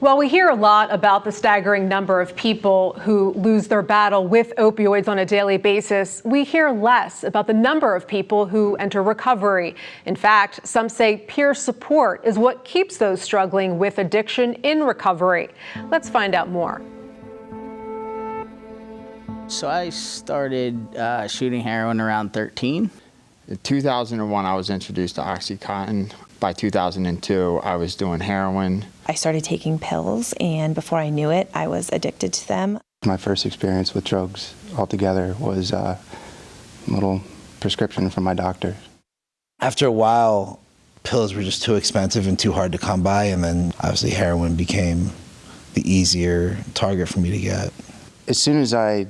Well, we hear a lot about the staggering number of people who lose their battle with opioids on a daily basis. We hear less about the number of people who enter recovery. In fact, some say peer support is what keeps those struggling with addiction in recovery. Let's find out more. So I started shooting heroin around 13. In 2001, I was introduced to Oxycontin. By 2002, I was doing heroin. I started taking pills, and before I knew it, I was addicted to them. My first experience with drugs altogether was a little prescription from my doctor. After a while, pills were just too expensive and too hard to come by, and then obviously heroin became the easier target for me to get. As soon as I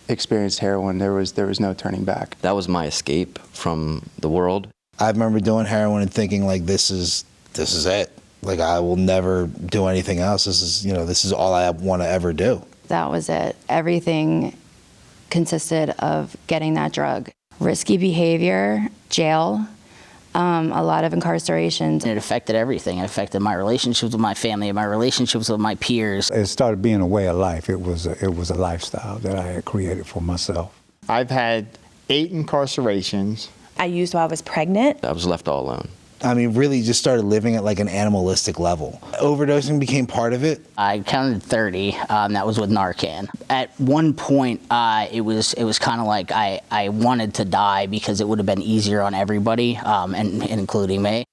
experienced heroin, there was no turning back. That was my escape from the world. I remember doing heroin and thinking, like, this is it. Like, I will never do anything else. This is all I want to ever do. That was it. Everything consisted of getting that drug. Risky behavior, jail, a lot of incarcerations. It affected everything. It affected my relationships with my family, my relationships with my peers. It started being a way of life. It was a lifestyle that I had created for myself. I've had 8 incarcerations. I used while I was pregnant. I was left all alone. I mean, really just started living at like an animalistic level. Overdosing became part of it. I counted 30. That was with Narcan. At one point, it was kind of like I wanted to die because it would have been easier on everybody, and including me.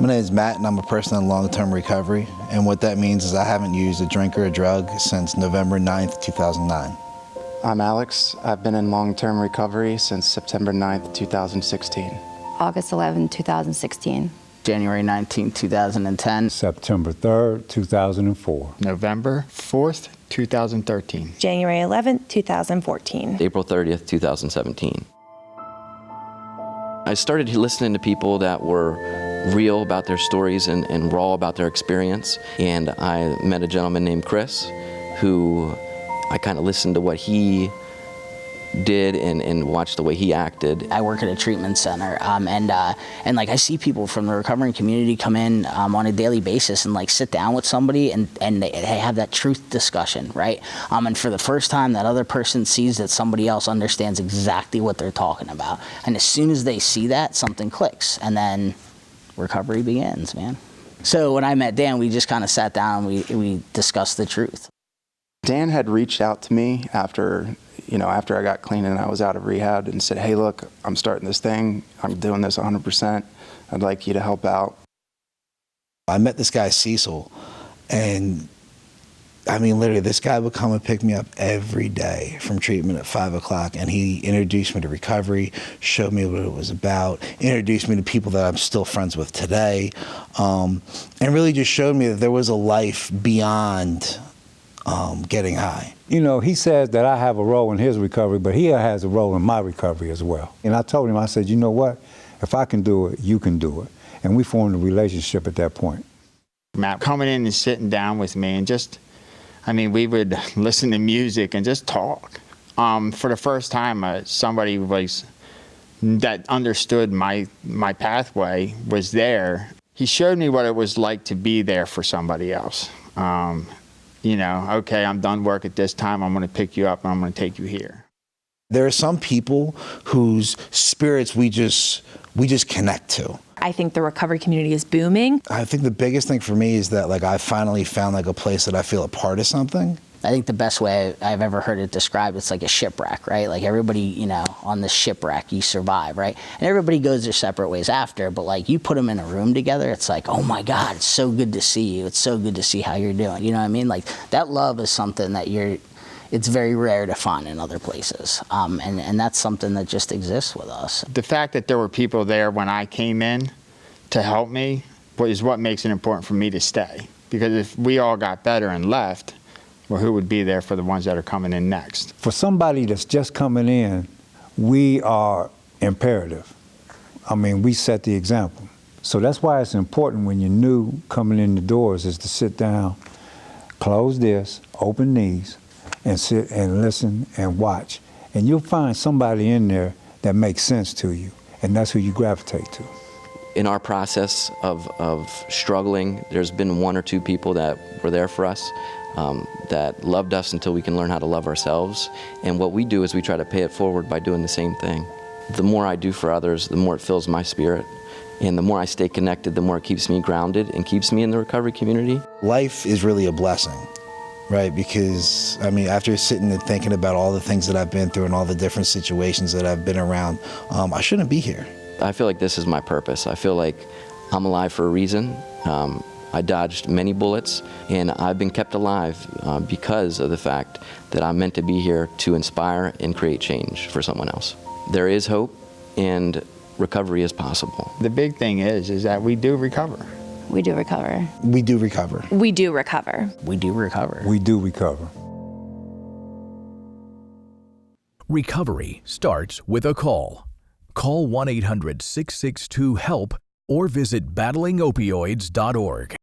My name is Matt, and I'm a person in long-term recovery. And what that means is I haven't used a drink or a drug since November 9th, 2009. I'm Alex. I've been in long-term recovery since September 9th, 2016. August 11, 2016. January 19, 2010. September 3rd, 2004. November 4th, 2013. January 11th, 2014. April 30th, 2017. I started listening to people that were real about their stories and raw about their experience. And I met a gentleman named Chris who I kind of listened to what he did and watched the way he acted. I work at a treatment center, and like I see people from the recovering community come in on a daily basis and like sit down with somebody and they have that truth discussion, right? And for the first time, that other person sees that somebody else understands exactly what they're talking about. And as soon as they see that, something clicks, and then recovery begins, man. So when I met Dan, we just kind of sat down and we discussed the truth. Dan had reached out to me after I got clean and I was out of rehab and said, hey, look, I'm starting this thing. I'm doing this 100%. I'd like you to help out. I met this guy, Cecil, and I mean, literally, this guy would come and pick me up every day from treatment at 5 o'clock, and he introduced me to recovery, showed me what it was about, introduced me to people that I'm still friends with today, and really just showed me that there was a life beyond getting high. You know, he says that I have a role in his recovery, but he has a role in my recovery as well. And I told him, I said, you know what? If I can do it, you can do it. And we formed a relationship at that point. Matt coming in and sitting down with me and we would listen to music and just talk. For the first time, somebody that understood my pathway was there. He showed me what it was like to be there for somebody else. Okay, I'm done work at this time, I'm gonna pick you up and I'm gonna take you here. There are some people whose spirits we just connect to. I think the recovery community is booming. I think the biggest thing for me is that like I finally found like a place that I feel a part of something. I think the best way I've ever heard it described, it's like a shipwreck, right? Like everybody, on the shipwreck, you survive, right? And everybody goes their separate ways after, but like you put them in a room together, it's like, oh my God, it's so good to see you. It's so good to see how you're doing. You know what I mean? Like that love is something that it's very rare to find in other places. And that's something that just exists with us. The fact that there were people there when I came in to help me is what makes it important for me to stay. Because if we all got better and left, well, who would be there for the ones that are coming in next? For somebody that's just coming in, we are imperative. I mean, we set the example. So that's why it's important when you're new coming in the doors is to sit down, close this, open these, and sit and listen and watch. And you'll find somebody in there that makes sense to you, and that's who you gravitate to. In our process of struggling, there's been 1 or 2 people that were there for us, that loved us until we can learn how to love ourselves. And what we do is we try to pay it forward by doing the same thing. The more I do for others, the more it fills my spirit. And the more I stay connected, the more it keeps me grounded and keeps me in the recovery community. Life is really a blessing, right? Because, I mean, after sitting and thinking about all the things that I've been through and all the different situations that I've been around, I shouldn't be here. I feel like this is my purpose. I feel like I'm alive for a reason. I dodged many bullets, and I've been kept alive because of the fact that I'm meant to be here to inspire and create change for someone else. There is hope, and recovery is possible. The big thing is that we do recover. We do recover. We do recover. We do recover. We do recover. We do recover. Recovery starts with a call. Call 1-800-662-HELP or visit battlingopioids.org.